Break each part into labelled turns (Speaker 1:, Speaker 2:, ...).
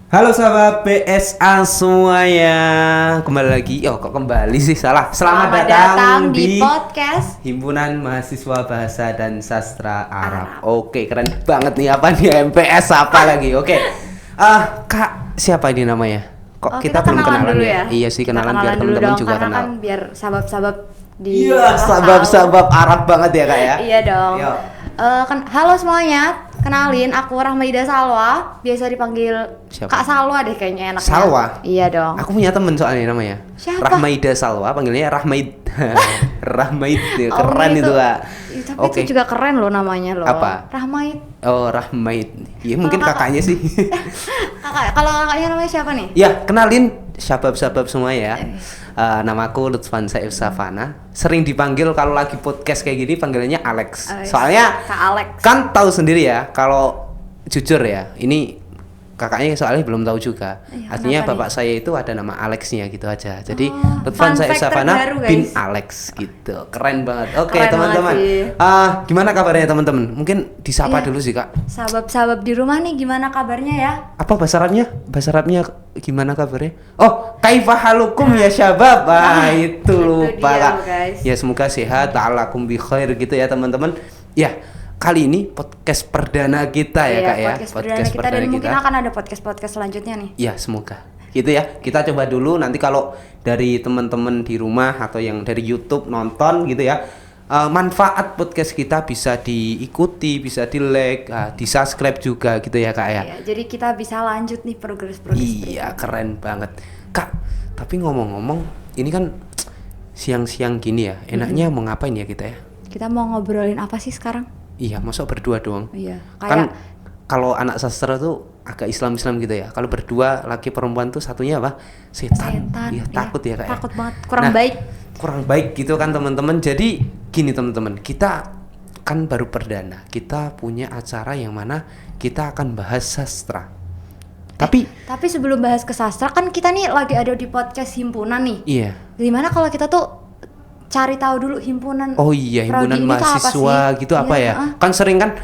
Speaker 1: Halo sahabat PSA semuanya, kembali lagi. Kok kembali sih, salah. Selamat datang di
Speaker 2: podcast
Speaker 1: Himpunan Mahasiswa Bahasa dan Sastra Arab. Oke, keren banget nih, apa nih MPS apa lagi? Oke, Kak, siapa ini namanya? Kok kita belum kenalan
Speaker 2: dulu
Speaker 1: ya? Iya sih, kenalan biar teman-teman juga
Speaker 2: karena
Speaker 1: kenal.
Speaker 2: kan biar sahabat-sahabat di
Speaker 1: Iya, sahabat-sahabat Arab banget ya kak ya.
Speaker 2: Iya dong.
Speaker 1: Yo.
Speaker 2: Halo semuanya, kenalin aku Rahmaida Salwa, biasa dipanggil
Speaker 1: Siapa?
Speaker 2: Kak Salwa deh kayaknya enaknya.
Speaker 1: Salwa?
Speaker 2: Iya dong.
Speaker 1: Aku punya temen soalnya namanya
Speaker 2: Siapa?
Speaker 1: Rahmaida Salwa, panggilnya Rahmaid. Rahmaid, keren itu kak.
Speaker 2: Tapi itu juga keren loh namanya loh.
Speaker 1: Apa?
Speaker 2: Rahmaid.
Speaker 1: Oh, Rahmaid. Ya mungkin kakaknya sih.
Speaker 2: Kalau kakaknya namanya siapa nih?
Speaker 1: Ya, kenalin sahabat-sahabat semua ya. Namaku Lutfan Saif Safana. Sering dipanggil kalau lagi podcast kayak gini panggilannya Alex. Soalnya
Speaker 2: Kak Alex.
Speaker 1: kan tahu sendiri ya, kalau jujur ya, ini kakaknya soalnya belum tahu juga. Artinya bapak saya itu ada nama Alexnya gitu aja. Jadi Lutfan Saif Safana bin Alex gitu. Keren banget. Oke, teman-teman. Gimana kabarnya teman-teman? Mungkin disapa dulu sih, Kak.
Speaker 2: Sahabat-sahabat di rumah nih gimana kabarnya ya?
Speaker 1: Apa bahasa Arabnya? Bahasa Arabnya gimana kabarnya? Oh, kaifa halukum ya syabab. Itu lupa
Speaker 2: dia,
Speaker 1: Kak.
Speaker 2: guys.
Speaker 1: Ya semoga sehat, ta'alakum bi khair gitu ya teman-teman. Ya, kali ini podcast perdana kita ya Kak ya.
Speaker 2: Podcast perdana kita dan mungkin akan ada podcast-podcast selanjutnya nih.
Speaker 1: Ya, semoga. Gitu ya. Kita coba dulu, nanti kalau dari teman-teman di rumah atau yang dari YouTube nonton gitu ya. Manfaat podcast kita bisa diikuti, bisa di-like, di-subscribe juga gitu ya Kak ya.
Speaker 2: Iya, jadi kita bisa lanjut nih progres.
Speaker 1: Iya, keren banget. Kak, tapi ngomong-ngomong, ini kan siang-siang gini ya. Enaknya mau ngapain ya kita ya?
Speaker 2: Kita mau ngobrolin apa sih sekarang?
Speaker 1: Iya, masa berdua doang?
Speaker 2: Iya,
Speaker 1: Kan kalau anak sastra tuh agak Islam-Islam gitu ya. Kalau berdua laki perempuan tuh satunya apa? Setan. Iya, takut ya Kak ya.
Speaker 2: Takut banget, kurang baik.
Speaker 1: Kurang baik gitu kan teman-teman. Jadi gini teman-teman, kita kan baru perdana. Kita punya acara yang mana kita akan bahas sastra. Tapi
Speaker 2: sebelum bahas ke sastra kan kita nih lagi ada di podcast himpunan nih.
Speaker 1: iya.
Speaker 2: Gimana kalau kita tuh cari tahu dulu himpunan?
Speaker 1: Oh iya, himpunan mahasiswa gitu apa ya? Kan sering kan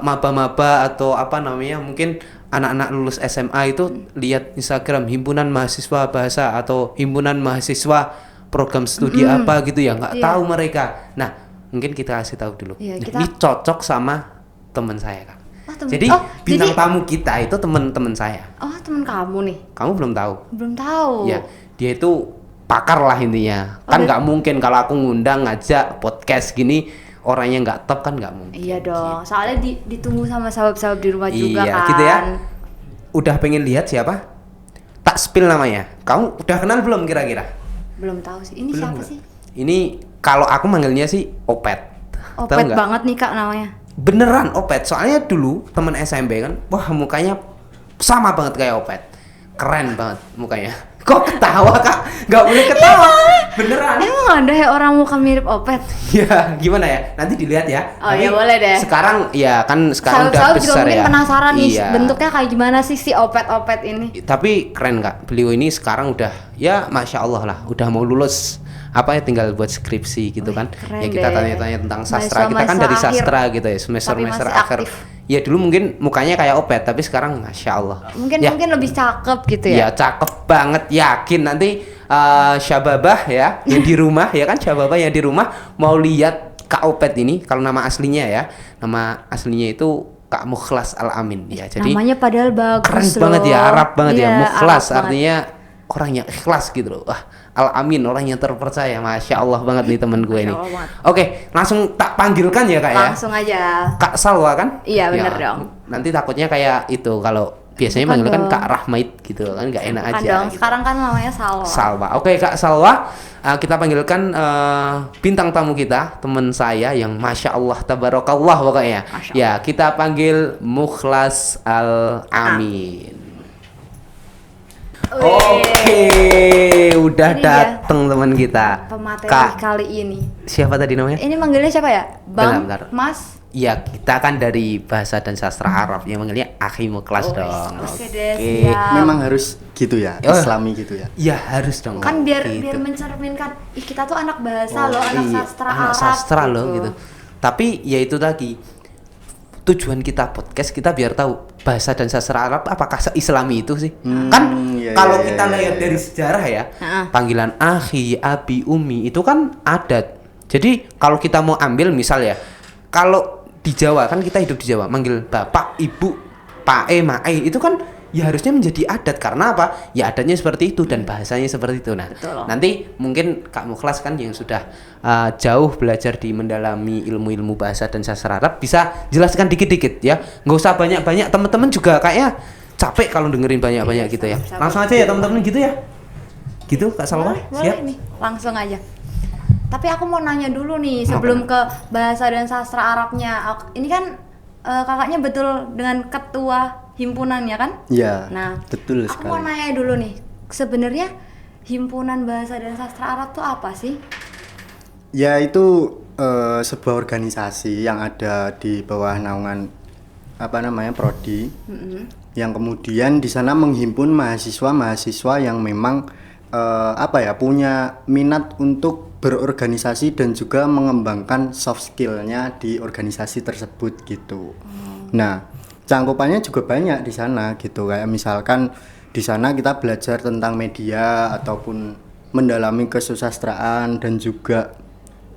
Speaker 1: maba-maba atau apa namanya, mungkin anak-anak lulus SMA itu lihat Instagram himpunan mahasiswa bahasa atau himpunan mahasiswa program studi apa gitu ya, nggak tahu mereka. Nah, mungkin kita kasih tahu dulu. Ini cocok sama teman saya Kak. Jadi bintang tamu kita itu teman-teman saya.
Speaker 2: Oh, teman kamu nih?
Speaker 1: Kamu belum tahu?
Speaker 2: Belum tahu.
Speaker 1: Ya, dia itu pakar lah intinya. Kan nggak mungkin kalau aku ngundang ngajak podcast gini orangnya nggak top, kan nggak mungkin.
Speaker 2: Iya dong. Soalnya ditunggu sama sahabat-sahabat di rumah juga kan. Iya,
Speaker 1: gitu ya. Udah pengen lihat siapa? Tak spill namanya. Kamu udah kenal belum kira-kira?
Speaker 2: Belum tahu sih. Ini siapa sih?
Speaker 1: Ini kalau aku manggilnya sih Opet.
Speaker 2: Opet banget nih Kak namanya.
Speaker 1: Beneran Opet. Soalnya dulu teman SMP kan, wah mukanya sama banget kayak Opet. Keren banget mukanya. Kok ketawa Kak? Gak boleh ketawa. Beneran.
Speaker 2: Emang ada ya orang muka mirip Opet?
Speaker 1: Ya gimana ya? Nanti dilihat ya.
Speaker 2: Oh ya boleh deh.
Speaker 1: Sekarang ya kan sekarang udah besar
Speaker 2: juga mungkin
Speaker 1: ya.
Speaker 2: Penasaran nih bentuknya kayak gimana sih si Opet-Opet ini.
Speaker 1: Tapi keren Kak. Beliau ini sekarang udah ya Masya Allah lah. Udah mau lulus. Apa ya, tinggal buat skripsi gitu kan. Ya kita tanya-tanya tentang sastra. Kita kan dari sastra gitu ya. Semester akhir. Ya dulu mungkin mukanya kayak Opet, tapi sekarang Masya Allah.
Speaker 2: Mungkin lebih cakep gitu ya.
Speaker 1: Ya cakep banget, yakin nanti Syababah ya yang di rumah ya kan, Syababah yang di rumah mau lihat Kak Opet ini. Kalau nama aslinya ya, nama aslinya itu Kak Mukhlas Al-Amin ya. Jadi
Speaker 2: namanya padahal bagus
Speaker 1: keren
Speaker 2: loh.
Speaker 1: Banget ya, Arab banget ya. Mukhlas
Speaker 2: Arab
Speaker 1: artinya orang yang ikhlas gitu loh. Wah, Al-Amin orang yang terpercaya. Masya Allah banget nih teman gue ini. Oke, langsung tak panggilkan ya Kak ya.
Speaker 2: Langsung aja.
Speaker 1: Kak Salwa kan?
Speaker 2: Iya bener dong.
Speaker 1: Nanti takutnya kayak itu kalau biasanya manggil kan Kak Rahmaid gitu kan, nggak enak aja.
Speaker 2: Dong.
Speaker 1: Gitu.
Speaker 2: Sekarang kan namanya Salwa.
Speaker 1: Salwa. Oke Kak Salwa, kita panggilkan bintang tamu kita, teman saya yang Masya Allah Tabarakallah pokoknya. Ya, kita panggil Mukhlas Al-Amin. Oke, udah dateng teman kita.
Speaker 2: Pemateri kali ini.
Speaker 1: Siapa tadi namanya?
Speaker 2: Ini manggilnya siapa ya? Bang,
Speaker 1: bentar.
Speaker 2: Mas.
Speaker 1: Iya, kita kan dari bahasa dan sastra Arab yang manggilnya Akhi Mukhlas dong.
Speaker 2: Oke.
Speaker 3: Memang harus gitu ya, Islami gitu ya.
Speaker 1: Iya, harus dong.
Speaker 2: Kan biar
Speaker 1: gitu.
Speaker 2: mencerminkan kita tuh anak bahasa loh, anak sastra
Speaker 1: anak
Speaker 2: Arab.
Speaker 1: sastra loh gitu. Tapi ya itu tadi tujuan kita podcast kita biar tahu bahasa dan sastra Arab apakah se-Islami itu sih. Kan kalau kita lihat dari sejarah ya, panggilan akhi, abi, umi itu kan adat. Jadi kalau kita mau ambil misal ya, kalau di Jawa kan kita hidup di Jawa, manggil bapak, ibu, pae, mae itu kan ya harusnya menjadi adat. Karena apa? Ya adatnya seperti itu dan bahasanya seperti itu. Nah, nanti mungkin Kak Mukhlas kan yang sudah jauh belajar di mendalami ilmu-ilmu bahasa dan sastra Arab bisa jelaskan dikit-dikit ya. Nggak usah banyak-banyak, teman-teman juga kayaknya capek kalau dengerin banyak-banyak gitu ya. Langsung aja ya teman-teman gitu ya. Gitu Kak Salwa? Siap?
Speaker 2: Nih, langsung aja. Tapi aku mau nanya dulu nih sebelum ke bahasa dan sastra Arabnya. Ini kan kakaknya betul dengan ketua himpunannya kan?
Speaker 3: Iya.
Speaker 2: Nah,
Speaker 3: betul
Speaker 2: aku
Speaker 3: sekali.
Speaker 2: mau nanya dulu nih. Sebenarnya himpunan bahasa dan sastra Arab tuh apa sih?
Speaker 3: Ya itu sebuah organisasi yang ada di bawah naungan prodi, yang kemudian di sana menghimpun mahasiswa yang memang punya minat untuk berorganisasi dan juga mengembangkan soft skill-nya di organisasi tersebut gitu. Nah, cangkupannya juga banyak di sana gitu, kayak misalkan di sana kita belajar tentang media ataupun mendalami kesusastraan dan juga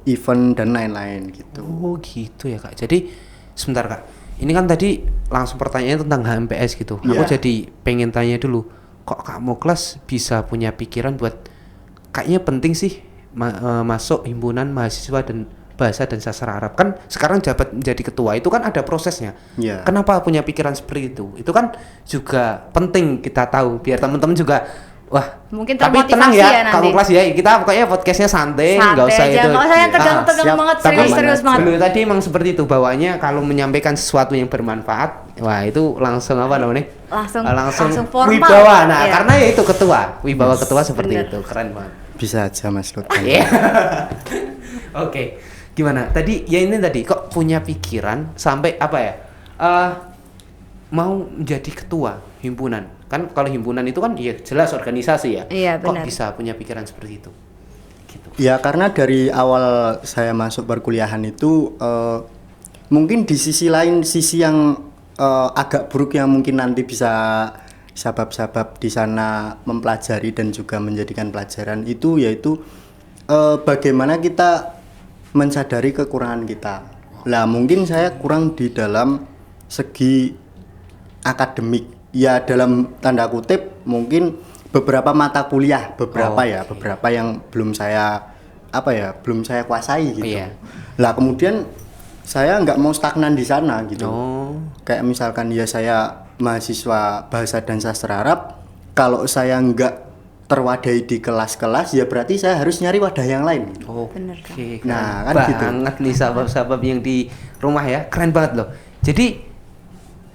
Speaker 3: event dan lain-lain gitu.
Speaker 1: Oh gitu ya Kak. Jadi sebentar Kak, ini kan tadi langsung pertanyaannya tentang HMPS gitu. Aku jadi pengen tanya dulu, kok Kak Mukhlas bisa punya pikiran buat kayaknya penting sih masuk himpunan mahasiswa dan bahasa dan sastra Arab. Kan sekarang jabat menjadi ketua itu kan ada prosesnya. Kenapa punya pikiran seperti itu? Itu kan juga penting kita tahu biar teman-teman juga
Speaker 2: mungkin
Speaker 1: tapi tenang ya, Kak Mukhlas ya, kita pokoknya podcastnya santai, nggak usah
Speaker 2: aja,
Speaker 1: itu.
Speaker 2: Nggak usah yang tegang banget, serius banget.
Speaker 1: Dulu tadi emang seperti itu bawaannya, kalau menyampaikan sesuatu yang bermanfaat, wah itu langsung apa namanya? Langsung
Speaker 2: formal.
Speaker 1: Wibawa. Nah, karena ya itu ketua, wibawa ketua seperti itu, keren banget.
Speaker 3: Bisa aja Mas Lutfi.
Speaker 1: Oke, gimana? Tadi ya ini tadi kok punya pikiran sampai apa ya? Mau menjadi ketua himpunan. Kan kalau himpunan itu kan ya jelas organisasi ya.
Speaker 2: Iya,
Speaker 1: kok bisa punya pikiran seperti itu? Gitu.
Speaker 3: Ya karena dari awal saya masuk perkuliahan itu mungkin di sisi lain, sisi yang agak buruk yang mungkin nanti bisa sabab-sabab di sana mempelajari dan juga menjadikan pelajaran itu yaitu bagaimana kita mensadari kekurangan kita. Lah mungkin saya kurang di dalam segi akademik, ya dalam tanda kutip mungkin beberapa mata kuliah, beberapa yang belum saya kuasai gitu. Lah kemudian saya nggak mau stagnan di sana gitu. Kayak misalkan ya saya mahasiswa bahasa dan sastra Arab, kalau saya nggak terwadai di kelas-kelas ya berarti saya harus nyari wadah yang lain.
Speaker 2: Bener kan?
Speaker 1: Nah kan gitu. Banget nih sahabat-sahabat yang di rumah ya, keren banget loh. Jadi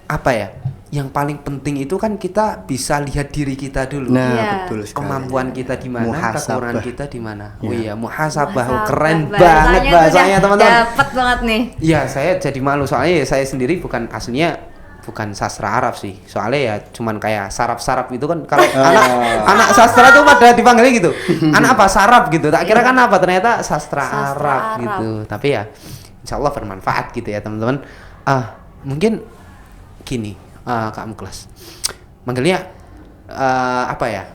Speaker 1: apa ya? Yang paling penting itu kan kita bisa lihat diri kita dulu.
Speaker 3: Betul sekali.
Speaker 1: Kemampuan kita di mana, kekurangan kita di mana. Oh iya, muhasabah. Keren
Speaker 2: bahasanya
Speaker 1: banget bahasanya teman-teman.
Speaker 2: Dapat banget nih.
Speaker 1: Iya, saya jadi malu soalnya ya saya sendiri bukan sastra Arab sih. Soalnya ya cuman kayak sarap-sarap gitu kan. Kalau anak sastra tuh pada dipanggilnya gitu. Anak apa? Sarap gitu. Tak kira kan apa? Ternyata sastra Arab gitu. Tapi ya insyaallah bermanfaat gitu ya, teman-teman. Mungkin gini. Kak Mukhlas manggilnya apa ya?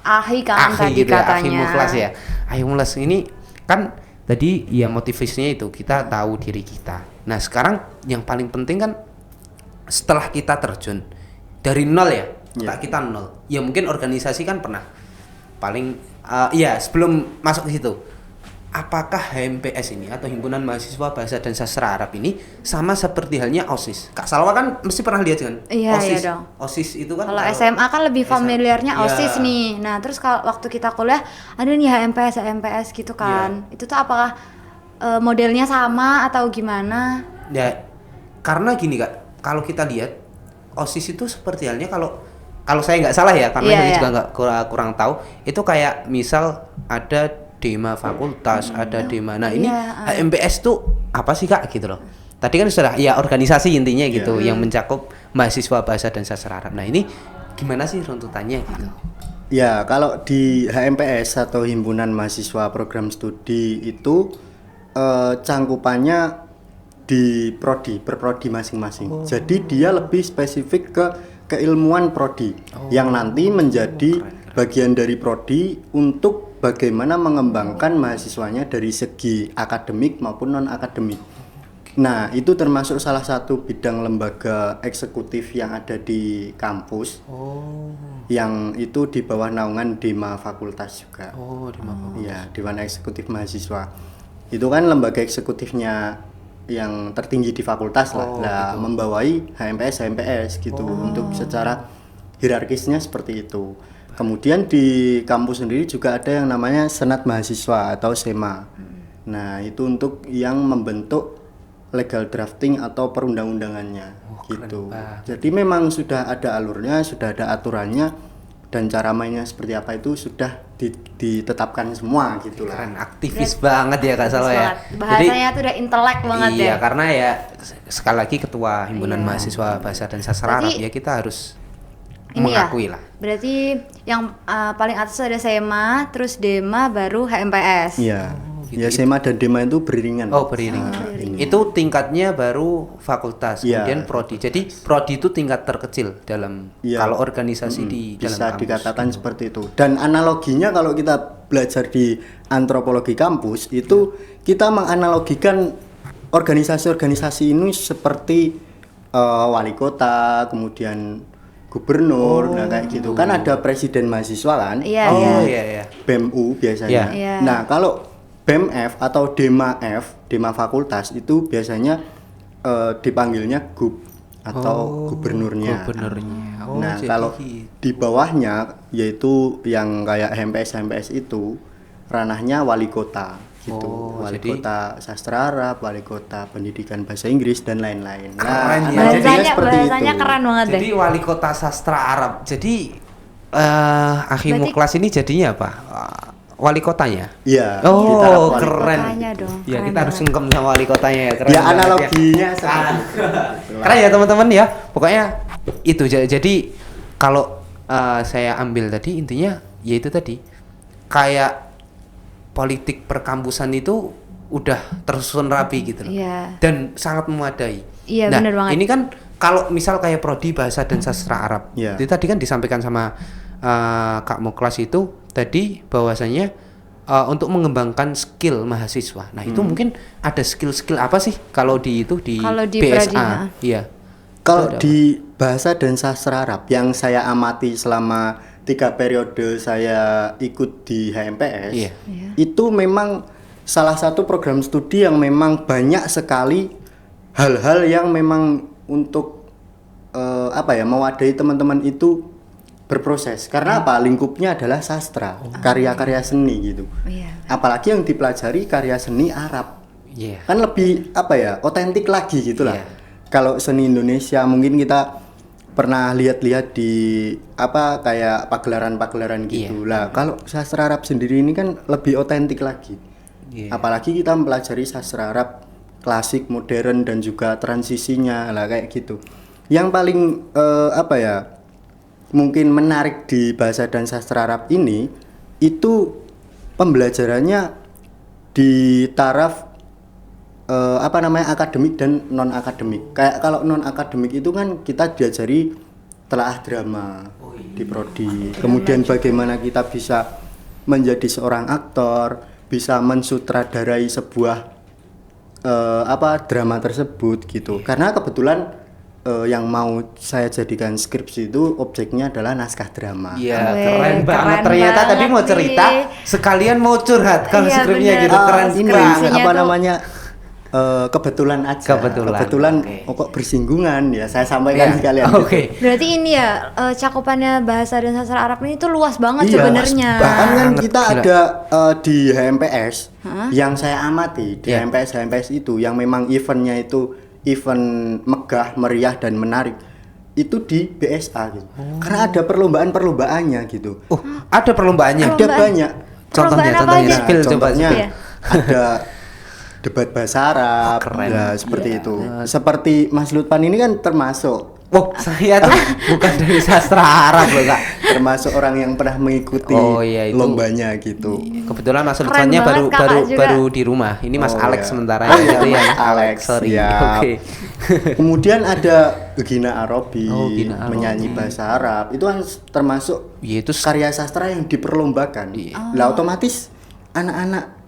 Speaker 2: Ahi kan tadi
Speaker 1: gitu
Speaker 2: katanya.
Speaker 1: Ahi Mukhlas ya. Ahi Mukhlas ini kan tadi ya motivasinya itu kita tahu diri kita. Nah sekarang yang paling penting kan setelah kita terjun dari nol ya, kita nol. Ya mungkin organisasi kan pernah. Paling sebelum masuk ke situ, apakah HMPS ini atau Himpunan Mahasiswa Bahasa dan Sastra Arab ini sama seperti halnya OSIS? Kak Salwa kan mesti pernah lihat kan?
Speaker 2: Iya,
Speaker 1: OSIS,
Speaker 2: iya dong.
Speaker 1: OSIS itu kan
Speaker 2: kalau SMA kan lebih familiarnya OSIS nih. Nah, terus kalau waktu kita kuliah ada nih HMPS gitu kan. Itu tuh apakah modelnya sama atau gimana?
Speaker 1: Ya, karena gini Kak, kalau kita lihat OSIS itu seperti halnya kalau saya nggak salah ya, karena saya juga nggak kurang tahu, itu kayak misal ada Dema fakultas, ada Dema. Nah ini HMPS tuh apa sih Kak gitu loh. Tadi kan sudah ya organisasi intinya gitu yang mencakup mahasiswa bahasa dan sastra Arab. Nah ini gimana sih runtutannya gitu?
Speaker 3: Ya kalau di HMPS atau Himpunan Mahasiswa Program Studi itu cangkupannya di prodi, per prodi masing-masing. Jadi dia lebih spesifik ke keilmuan prodi yang nanti menjadi bagian dari prodi untuk bagaimana mengembangkan mahasiswanya dari segi akademik maupun non akademik. Nah, itu termasuk salah satu bidang lembaga eksekutif yang ada di kampus. Yang itu di bawah naungan Dema Fakultas juga.
Speaker 1: Dema Fakultas.
Speaker 3: Iya, Dewan Eksekutif Mahasiswa. Itu kan lembaga eksekutifnya yang tertinggi di fakultas lah. Gitu. Membawai HMPS gitu untuk secara hierarkisnya seperti itu. Kemudian di kampus sendiri juga ada yang namanya Senat Mahasiswa atau SEMA. Nah, itu untuk yang membentuk legal drafting atau perundang-undangannya gitu. Jadi memang sudah ada alurnya, sudah ada aturannya, dan cara mainnya seperti apa itu sudah ditetapkan semua gitu lah.
Speaker 1: Keren, aktivis banget ya Kak Salwa ya.
Speaker 2: Bahasanya tuh udah intelek banget ya.
Speaker 1: Iya, karena ya sekali lagi ketua Himpunan Mahasiswa Bahasa dan Sastra Arab ya, kita harus mengakui lah.
Speaker 2: Berarti yang paling atas ada SEMA, terus Dema, baru HMPS.
Speaker 3: Iya. Ya SEMA dan Dema itu beriringan.
Speaker 1: Beriringan. Itu tingkatnya baru fakultas, kemudian prodi. Jadi prodi itu tingkat terkecil dalam kalau organisasi di dalam
Speaker 3: bisa
Speaker 1: kampus.
Speaker 3: Dikatakan seperti itu. Dan analoginya kalau kita belajar di antropologi kampus itu kita menganalogikan organisasi-organisasi ini seperti wali kota, kemudian gubernur, nah kayak gitu. Kan ada presiden mahasiswa kan?
Speaker 2: Iya.
Speaker 3: BEMU biasanya. Nah, kalau BEMF atau Dema fakultas itu biasanya dipanggilnya GUB atau gubernurnya. Nah, kalau di bawahnya yaitu yang kayak HMPS itu ranahnya wali kota gitu. Wali kota sastra Arab, wali kota pendidikan bahasa Inggris dan lain-lain.
Speaker 1: Keren
Speaker 3: ya.
Speaker 2: Bahasanya keren banget deh.
Speaker 1: Jadi wali kota sastra Arab. Jadi Akhimuklas ini jadinya apa? Wali kotanya?
Speaker 3: Iya.
Speaker 1: Keren. Ya, kita harus sungkem sama wali kotanya ya. Keren.
Speaker 3: Ya analoginya
Speaker 1: keren ya teman-teman ya. Pokoknya itu. Jadi kalau saya ambil tadi intinya yaitu tadi kayak politik perkampusan itu udah tersusun rapi gitu loh. Dan sangat memadai.
Speaker 2: Iya, benar banget.
Speaker 1: Ini kan kalau misal kayak prodi bahasa dan sastra Arab. Itu tadi kan disampaikan sama Kak Muklas itu tadi bahwasanya untuk mengembangkan skill mahasiswa. Nah, itu mungkin ada skill-skill apa sih kalau di BSA? Iya.
Speaker 3: Kalau di bahasa dan sastra Arab yang saya amati selama 3 periode saya ikut di HMPS, itu memang salah satu program studi yang memang banyak sekali hal-hal yang memang untuk mewadahi teman-teman itu berproses. Karena apa? Lingkupnya adalah sastra, karya-karya seni gitu. Apalagi yang dipelajari karya seni Arab. Kan lebih otentik lagi gitu lah. Kalau seni Indonesia mungkin kita pernah lihat-lihat di kayak pagelaran-pagelaran gitu. Lah, kalau sastra Arab sendiri ini kan lebih otentik lagi. Apalagi kita mempelajari sastra Arab klasik, modern dan juga transisinya lah kayak gitu. Yang paling mungkin menarik di bahasa dan sastra Arab ini itu pembelajarannya di taraf akademik dan non akademik. Kayak kalau non akademik itu kan kita diajari telaah drama di prodi. Kemudian bagaimana kita bisa menjadi seorang aktor, bisa mensutradarai sebuah drama tersebut gitu. Karena kebetulan yang mau saya jadikan skripsi itu objeknya adalah naskah drama.
Speaker 1: Iya, keren banget. Ternyata tadi mau cerita sekalian mau curhat kalau skripsinya gitu. Keren
Speaker 3: ini kebetulan aja. Kebetulan kok bersinggungan ya saya sampaikan sekalian.
Speaker 2: Berarti ini ya cakupannya bahasa dan sastra Arab ini tuh luas banget sebenarnya.
Speaker 3: Bahkan kan kita ada di HMPS yang saya amati di HMPS itu yang memang eventnya itu event megah, meriah dan menarik itu di BSA gitu. Karena ada perlombaan-perlombaannya gitu.
Speaker 1: Ada perlombaannya.
Speaker 3: Ada banyak.
Speaker 1: Contohnya
Speaker 3: ada debat bahasa Arab, seperti itu. Seperti Mas Lutfan ini kan termasuk
Speaker 1: Wow, saya tuh bukan dari sastra Arab loh Kak.
Speaker 3: Termasuk orang yang pernah mengikuti
Speaker 1: Iya, itu.
Speaker 3: lombanya gitu.
Speaker 1: Kebetulan Mas
Speaker 2: Keren
Speaker 1: Lutfannya
Speaker 2: banget, Kakak juga.
Speaker 1: baru di rumah. Ini Mas
Speaker 3: Oh,
Speaker 1: Alex
Speaker 3: ya.
Speaker 1: sementara
Speaker 3: Oh,
Speaker 1: itu ya.
Speaker 3: Mas Alex,
Speaker 1: Sorry.
Speaker 3: siap.
Speaker 1: Oke.
Speaker 3: Kemudian ada Gina Arabi,
Speaker 1: Oh, Gina Arabi.
Speaker 3: menyanyi bahasa Arab. Itu kan termasuk
Speaker 1: Ya itu
Speaker 3: karya sastra yang diperlombakan.
Speaker 1: Iya.
Speaker 3: Lah otomatis anak-anak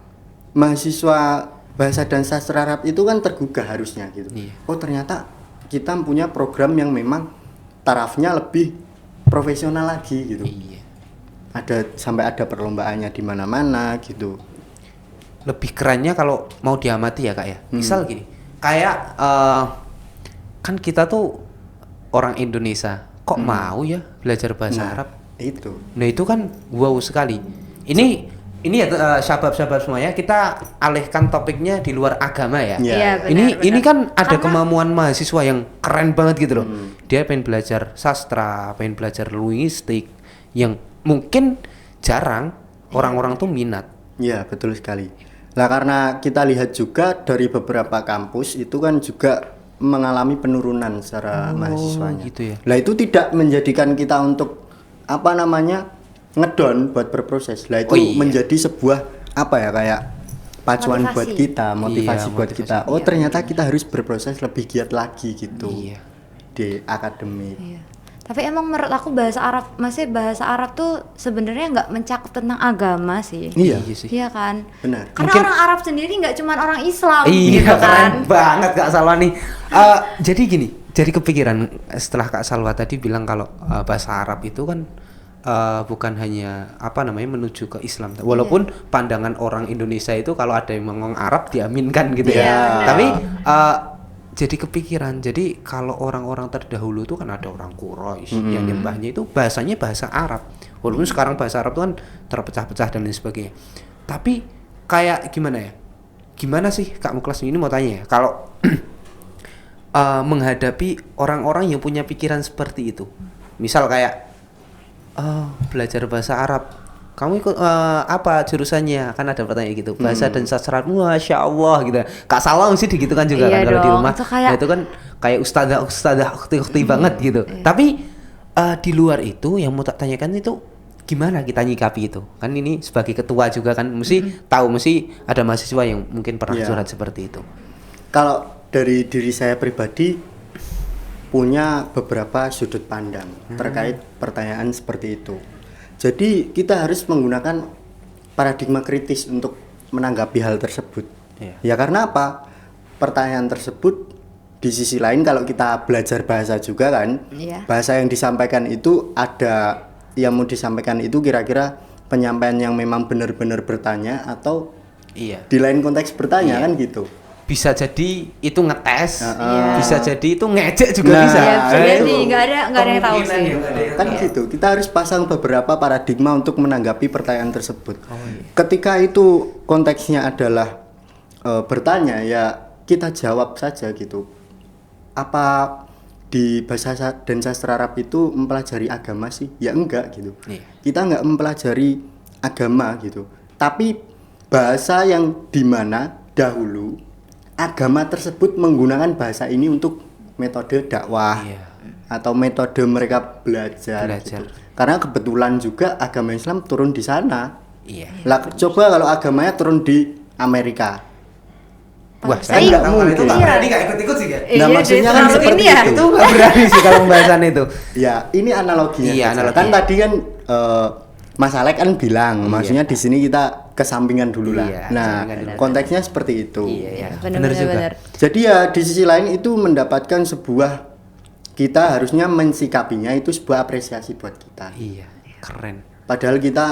Speaker 3: mahasiswa bahasa dan sastra Arab itu kan tergugah harusnya gitu.
Speaker 1: Iya.
Speaker 3: Oh ternyata kita punya program yang memang tarafnya lebih profesional lagi gitu.
Speaker 1: Iya.
Speaker 3: Sampai ada perlombaannya di mana-mana gitu.
Speaker 1: Lebih kerennya kalau mau diamati ya Kak ya. Misal gini, kayak kan kita tuh orang Indonesia, kok mau ya belajar bahasa Arab?
Speaker 3: Itu.
Speaker 1: Nah itu kan wow sekali. Ini ya sahabat-sahabat semuanya, kita alihkan topiknya di luar agama ya.
Speaker 3: Iya.
Speaker 2: Iya,
Speaker 1: Ini
Speaker 2: benar.
Speaker 1: kan ada
Speaker 2: Karena-
Speaker 1: kemampuan mahasiswa yang keren banget gitu loh. Dia pengen belajar sastra, pengen belajar linguistik yang mungkin jarang orang-orang tuh minat.
Speaker 3: Iya, betul sekali. Lah karena kita lihat juga dari beberapa kampus itu kan juga mengalami penurunan secara mahasiswanya.
Speaker 1: gitu ya.
Speaker 3: Lah itu tidak menjadikan kita untuk apa namanya ngedown buat berproses. Lah itu
Speaker 1: Oh, iya.
Speaker 3: menjadi sebuah apa ya kayak pacuan
Speaker 2: Motivasi.
Speaker 3: buat kita, motivasi
Speaker 1: Iya,
Speaker 3: buat
Speaker 1: motivasi.
Speaker 3: kita. Oh
Speaker 2: Iya,
Speaker 3: ternyata kita harus berproses lebih giat lagi gitu
Speaker 1: Iya.
Speaker 3: di akademik.
Speaker 2: Iya. Tapi emang menurut aku bahasa Arab tuh sebenarnya nggak mencakup tentang agama sih.
Speaker 3: Iya,
Speaker 1: sih.
Speaker 2: Iya kan?
Speaker 3: benar.
Speaker 2: Karena
Speaker 1: Mungkin-
Speaker 2: orang Arab sendiri nggak cuma orang Islam
Speaker 1: Iya
Speaker 2: gitu
Speaker 1: keren
Speaker 2: kan.
Speaker 1: banget Kak Salwa nih. Jadi gini, jadi kepikiran setelah Kak Salwa tadi bilang kalau bahasa Arab itu kan bukan hanya apa namanya menuju ke Islam. Walaupun pandangan orang Indonesia itu kalau ada yang ngomong Arab diaminkan gitu ya.
Speaker 2: Iya,
Speaker 1: Tapi jadi kepikiran. Jadi kalau orang-orang terdahulu itu kan ada orang Quraisy yang nyembahnya itu bahasanya bahasa Arab. Walaupun sekarang bahasa Arab itu kan terpecah-pecah dan lain sebagainya. Tapi kayak gimana ya? Gimana sih Kak Muklas ini mau tanya ya? Kalau menghadapi orang-orang yang punya pikiran seperti itu. Misal kayak belajar bahasa Arab. Kamu ikut apa jurusannya? Kan ada pertanyaan gitu. Bahasa dan sastra. Masya Allah gitu. Kak Salwa mesti gitu kan juga
Speaker 2: Iya
Speaker 1: kan kalau di
Speaker 2: dong,
Speaker 1: rumah.
Speaker 2: itu kayak-
Speaker 1: Nah, itu kan kayak ustadzah ukhti banget gitu. Tapi di luar itu yang mau tak tanyakan itu gimana kita nyikapi itu? Kan ini sebagai ketua juga kan mesti tahu, mesti ada mahasiswa yang mungkin pernah
Speaker 3: Iya.
Speaker 1: curhat seperti itu.
Speaker 3: Kalau dari diri saya pribadi punya beberapa sudut pandang terkait pertanyaan seperti itu. Jadi kita harus menggunakan paradigma kritis untuk menanggapi hal tersebut.
Speaker 1: Iya.
Speaker 3: Ya karena apa? Pertanyaan tersebut di sisi lain kalau kita belajar bahasa juga kan,
Speaker 2: Iya.
Speaker 3: bahasa yang disampaikan itu ada yang mau disampaikan itu kira-kira penyampaian yang memang benar-benar bertanya atau
Speaker 1: Iya.
Speaker 3: di lain konteks bertanya
Speaker 1: Iya.
Speaker 3: kan gitu.
Speaker 1: Bisa jadi itu ngetes,
Speaker 2: Iya.
Speaker 1: bisa jadi itu ngejek juga
Speaker 3: Nah,
Speaker 1: bisa.
Speaker 2: Iya, bisa
Speaker 3: itu.
Speaker 2: jadi nggak ada yang tahu
Speaker 1: Kemungkinan
Speaker 2: sih.
Speaker 1: ya, nggak ada yang
Speaker 3: Kan
Speaker 1: tahu.
Speaker 3: gitu, kita harus pasang beberapa paradigma untuk menanggapi pertanyaan tersebut.
Speaker 1: iya.
Speaker 3: Ketika itu konteksnya adalah bertanya, ya kita jawab saja gitu. Apa di bahasa dan sastra Arab itu mempelajari agama sih? Ya enggak gitu.
Speaker 1: Iya.
Speaker 3: Kita enggak mempelajari agama gitu. Tapi bahasa yang dimana dahulu agama tersebut menggunakan bahasa ini untuk metode dakwah
Speaker 1: Iya.
Speaker 3: atau metode mereka belajar.
Speaker 1: Belajar.
Speaker 3: Gitu. Karena kebetulan juga agama Islam turun di sana.
Speaker 1: Iya.
Speaker 3: Lah coba kalau agamanya turun di Amerika.
Speaker 1: Wah,
Speaker 3: Saya
Speaker 1: saya
Speaker 3: nggak
Speaker 1: nggak
Speaker 3: mungkin.
Speaker 1: itu nggak berani nggak ikut-ikut sih kan.
Speaker 3: Nah,
Speaker 2: Iya,
Speaker 3: maksudnya
Speaker 2: dia
Speaker 3: kan
Speaker 2: terlalu
Speaker 3: seperti
Speaker 2: ini ya.
Speaker 3: itu.
Speaker 1: Itu nggak berani sih kalau pembahasan itu.
Speaker 3: Ya, ini analoginya.
Speaker 1: Iya,
Speaker 3: saja.
Speaker 1: analoginya.
Speaker 3: Kan tadi kan Mas Alek kan bilang, maksudnya di sini kita kesampingan dulu lah.
Speaker 1: Iya,
Speaker 3: Nah,
Speaker 1: kesampingan dulu.
Speaker 3: konteksnya seperti itu.
Speaker 1: Iya, iya.
Speaker 2: Bener,
Speaker 1: Bener
Speaker 2: bener,
Speaker 1: juga.
Speaker 2: bener.
Speaker 3: Jadi ya di sisi lain itu mendapatkan sebuah, kita harusnya mensikapinya itu sebuah apresiasi buat kita.
Speaker 1: Iya, keren.
Speaker 3: Padahal kita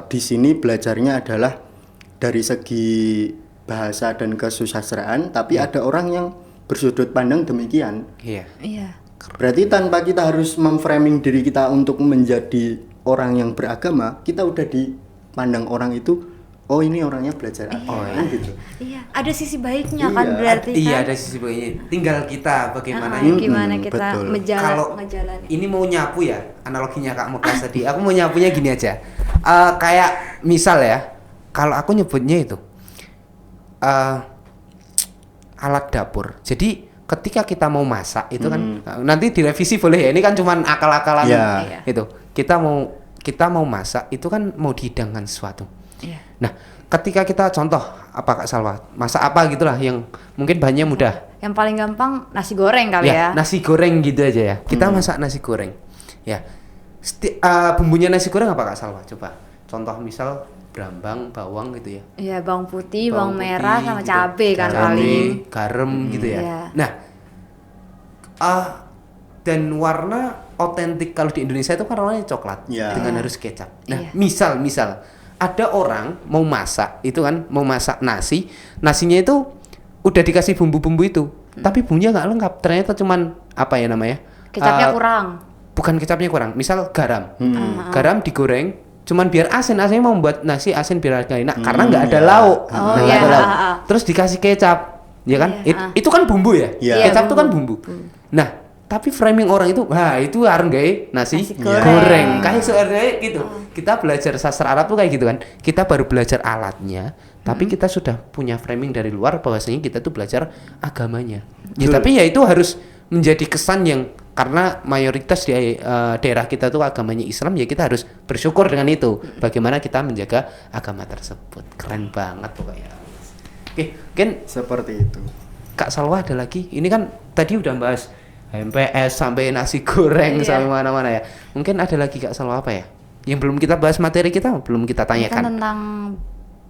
Speaker 3: di sini belajarnya adalah dari segi bahasa dan kesusastraan, tapi ada orang yang bersudut pandang demikian.
Speaker 1: Iya.
Speaker 2: Iya.
Speaker 3: Berarti tanpa kita harus memframing diri kita untuk menjadi orang yang beragama, kita udah dipandang orang itu, oh ini orangnya belajar agama kan gitu.
Speaker 2: Iya, ada sisi baiknya kan
Speaker 3: Iya.
Speaker 2: berarti
Speaker 1: Iya,
Speaker 2: kan.
Speaker 1: ada sisi baiknya. Tinggal kita bagaimana
Speaker 2: Gimana
Speaker 3: Mm-mm,
Speaker 2: kita
Speaker 3: betul.
Speaker 1: kalau
Speaker 2: ngejalani.
Speaker 1: ini mau nyapu ya, analoginya Kak Muklas tadi. Aku mau nyapunya gini aja. Kayak misal ya, kalau aku nyebutnya itu alat dapur. Jadi ketika kita mau masak itu kan nanti direvisi boleh ya. Ini kan cuman akal-akalan itu. Kita mau masak itu kan mau dihidangkan sesuatu.
Speaker 2: Iya.
Speaker 1: Nah, ketika kita contoh apa Kak Salwa, masak apa gitulah yang mungkin bahannya mudah.
Speaker 2: Yang paling gampang nasi goreng kali ya.
Speaker 1: Nasi goreng gitu aja ya. Kita masak nasi goreng. Ya. Bumbunya nasi goreng apa Kak Salwa? Coba. Contoh misal brambang, bawang gitu ya.
Speaker 2: Iya, bawang putih, bawang merah sama
Speaker 1: gitu.
Speaker 2: cabe kan
Speaker 1: Cabe,
Speaker 2: paling.
Speaker 1: garam gitu ya.
Speaker 2: Iya.
Speaker 1: Nah, dan warna otentik kalau di Indonesia itu kan warnanya coklat dengan harus kecap. Nah, misal ada orang mau masak itu kan mau masak nasinya itu udah dikasih bumbu-bumbu itu, tapi bumbunya nggak lengkap. Ternyata cuman apa ya namanya?
Speaker 2: Kecapnya kurang.
Speaker 1: Bukan kecapnya kurang. Misal garam, garam digoreng, cuman biar asinnya mau membuat nasi asin biar agak enak karena nggak ada lauk. Nggak ada lauk. Terus dikasih kecap, ya kan? Itu kan bumbu ya. Kecap itu kan bumbu. Nah, tapi framing orang itu, wah itu harus nasi goreng. Kayak sebenarnya gitu. Kita belajar sastra Arab tuh kayak gitu kan. Kita baru belajar alatnya, tapi kita sudah punya framing dari luar bahwasanya kita tuh belajar agamanya. Ya, tapi ya itu harus menjadi kesan yang karena mayoritas di daerah kita tuh agamanya Islam, ya kita harus bersyukur dengan itu. Bagaimana kita menjaga agama tersebut. Keren banget pokoknya. Oke, mungkin
Speaker 3: seperti itu.
Speaker 1: Kak Salwa ada lagi. Ini kan tadi udah bahas MPS sampai nasi goreng sampai mana-mana ya. Mungkin ada lagi Kak Salwa apa ya? Yang belum kita bahas materi kita, belum kita tanyakan.
Speaker 2: Kan tentang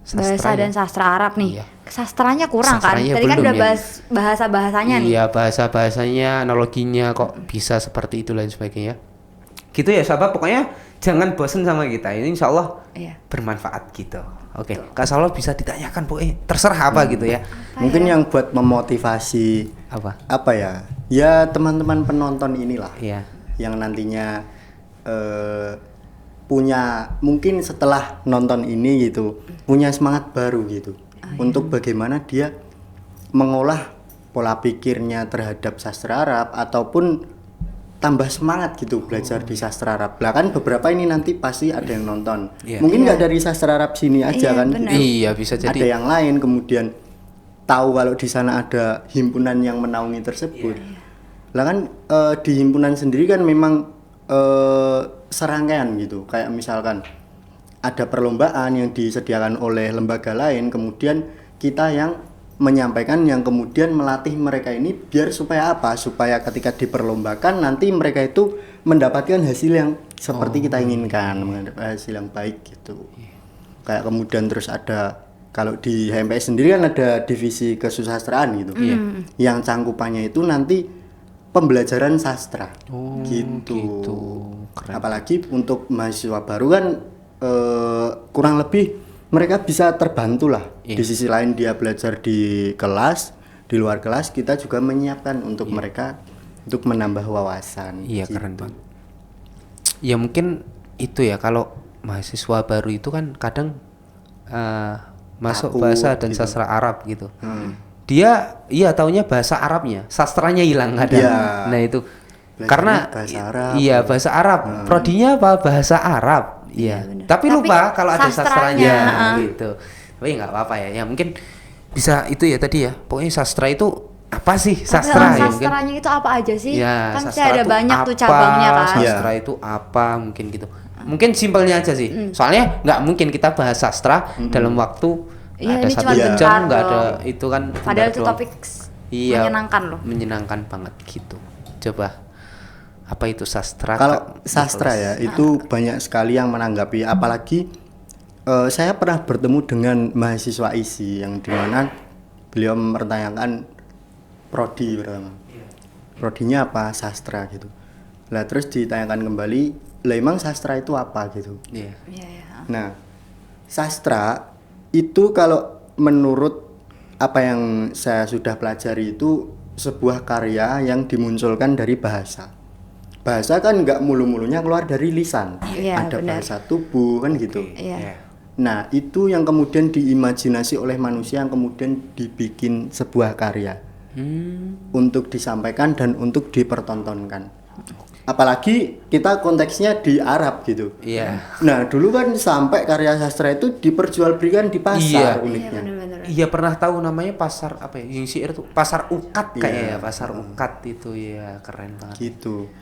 Speaker 2: bahasa dan sastra Arab nih.
Speaker 1: Iya.
Speaker 2: Sastranya kurang
Speaker 1: Sastranya
Speaker 2: kan? Tadi kan
Speaker 1: belum
Speaker 2: udah bahas bahasa-bahasanya nih.
Speaker 1: Iya, bahasa-bahasanya, analoginya kok bisa seperti itu dan sebagainya. Gitu ya sahabat, pokoknya jangan bosan sama kita. Ini insya Allah bermanfaat gitu. Oke, Kak Salwa bisa ditanyakan pokoknya terserah apa gitu ya.
Speaker 3: Mungkin yang buat memotivasi apa ya? Ya teman-teman penonton inilah.
Speaker 1: Iya.
Speaker 3: Yang nantinya punya mungkin setelah nonton ini gitu punya semangat baru gitu untuk bagaimana dia mengolah pola pikirnya terhadap sastra Arab ataupun tambah semangat gitu belajar di sastra Arab. Lah kan beberapa ini nanti pasti ada yang nonton. Mungkin nggak dari sastra Arab sini aja kan.
Speaker 2: Bener.
Speaker 1: Iya, bisa jadi.
Speaker 3: Ada yang lain kemudian tahu kalau di sana ada himpunan yang menaungi tersebut. Lah kan di himpunan sendiri kan memang serangkaian gitu. Kayak misalkan ada perlombaan yang disediakan oleh lembaga lain, kemudian kita yang menyampaikan yang kemudian melatih mereka ini biar supaya apa? Supaya ketika diperlombakan nanti mereka itu mendapatkan hasil yang seperti kita inginkan, mendapatkan hasil yang baik gitu. Kayak kemudian terus ada kalau di HMPS sendiri kan ada divisi kesusastraan gitu. Yang cangkupannya itu nanti pembelajaran sastra. Gitu. Keren. Apalagi untuk mahasiswa baru kan kurang lebih mereka bisa terbantu lah. Di sisi lain dia belajar di kelas, di luar kelas kita juga menyiapkan untuk mereka untuk menambah wawasan.
Speaker 1: Iya,
Speaker 3: gitu.
Speaker 1: keren banget. Ya mungkin itu ya, kalau mahasiswa baru itu kan kadang masuk bahasa dan
Speaker 3: gitu.
Speaker 1: sastra Arab gitu. Dia taunya bahasa Arabnya, sastranya hilang kadang. Nah itu karena
Speaker 3: bahasa Arab.
Speaker 1: Iya, bahasa Arab. Prodinya apa? Bahasa Arab. Iya. Tapi lupa kalau ada sastranya gitu. Tapi nggak apa-apa ya. Ya mungkin bisa itu ya tadi ya. Pokoknya sastra itu apa sih? Sastra ya.
Speaker 2: Sastranya itu apa aja sih?
Speaker 1: Ya,
Speaker 2: Kan ada banyak tuh cabangnya kan.
Speaker 1: Sastra itu apa mungkin gitu. Mungkin simpelnya aja sih. Soalnya nggak mungkin kita bahas sastra dalam waktu ada 1 jam, nggak ada itu kan.
Speaker 2: Padahal itu topik menyenangkan loh.
Speaker 1: Menyenangkan banget gitu. Coba apa itu sastra?
Speaker 3: Kalau sastra ya itu banyak sekali yang menanggapi, apalagi saya pernah bertemu dengan mahasiswa ISI yang dimana beliau mempertanyakan prodi pertama. Prodinya apa? Sastra gitu. Lah terus ditanyakan kembali, lah emang sastra itu apa gitu. Nah, sastra itu kalau menurut apa yang saya sudah pelajari itu sebuah karya yang dimunculkan dari bahasa. Bahasa kan nggak mulu-mulunya keluar dari lisan, ada bahasa tubuh kan gitu. Nah itu yang kemudian diimajinasi oleh manusia yang kemudian dibikin sebuah karya untuk disampaikan dan untuk dipertontonkan. Apalagi kita konteksnya di Arab gitu.
Speaker 1: Iya.
Speaker 3: Nah, dulu kan sampai karya sastra itu diperjualbelikan di pasar
Speaker 1: Iya.
Speaker 3: uniknya.
Speaker 2: bener-bener.
Speaker 1: Iya pernah tahu namanya pasar apa ya? Yang syair tuh pasar ukat
Speaker 3: Iya.
Speaker 1: kayak ya, pasar ukat itu ya keren banget.
Speaker 3: Gitu.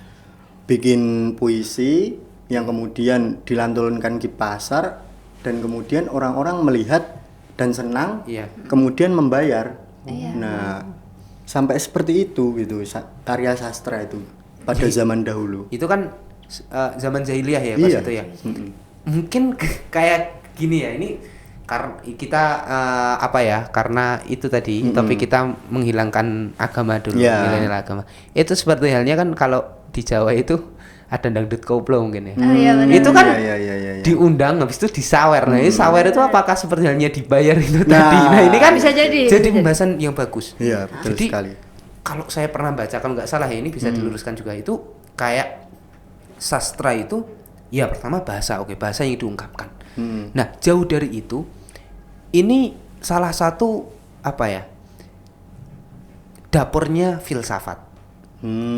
Speaker 3: Bikin puisi yang kemudian dilantunkan di pasar dan kemudian orang-orang melihat dan senang,
Speaker 1: Iya.
Speaker 3: kemudian membayar. Nah, sampai seperti itu gitu karya sastra itu pada zaman dahulu.
Speaker 1: Itu kan zaman jahiliyah ya pas
Speaker 3: Iya.
Speaker 1: itu ya. Mungkin kayak gini ya, ini karena kita apa ya? Karena itu tadi topik kita menghilangkan agama dulu,
Speaker 3: Iya.
Speaker 1: menghilangkan agama. Itu seperti halnya kan kalau di Jawa itu ada dangdut koplo mungkin ya.
Speaker 2: Oh, iya, benar.
Speaker 1: Itu kan
Speaker 3: Iya.
Speaker 1: diundang habis itu disawer. Nah, ini sawer itu apakah seperti halnya dibayar itu
Speaker 3: Nah,
Speaker 1: tadi? Nah, ini kan
Speaker 2: bisa jadi.
Speaker 1: pembahasan yang bagus.
Speaker 3: Iya, betul
Speaker 1: Jadi,
Speaker 3: sekali.
Speaker 1: kalau saya pernah baca, kalau nggak salah ya, ini bisa diluruskan juga, itu kayak sastra itu ya pertama bahasa, oke, bahasa yang diungkapkan. Nah, jauh dari itu, ini salah satu apa ya, dapurnya filsafat.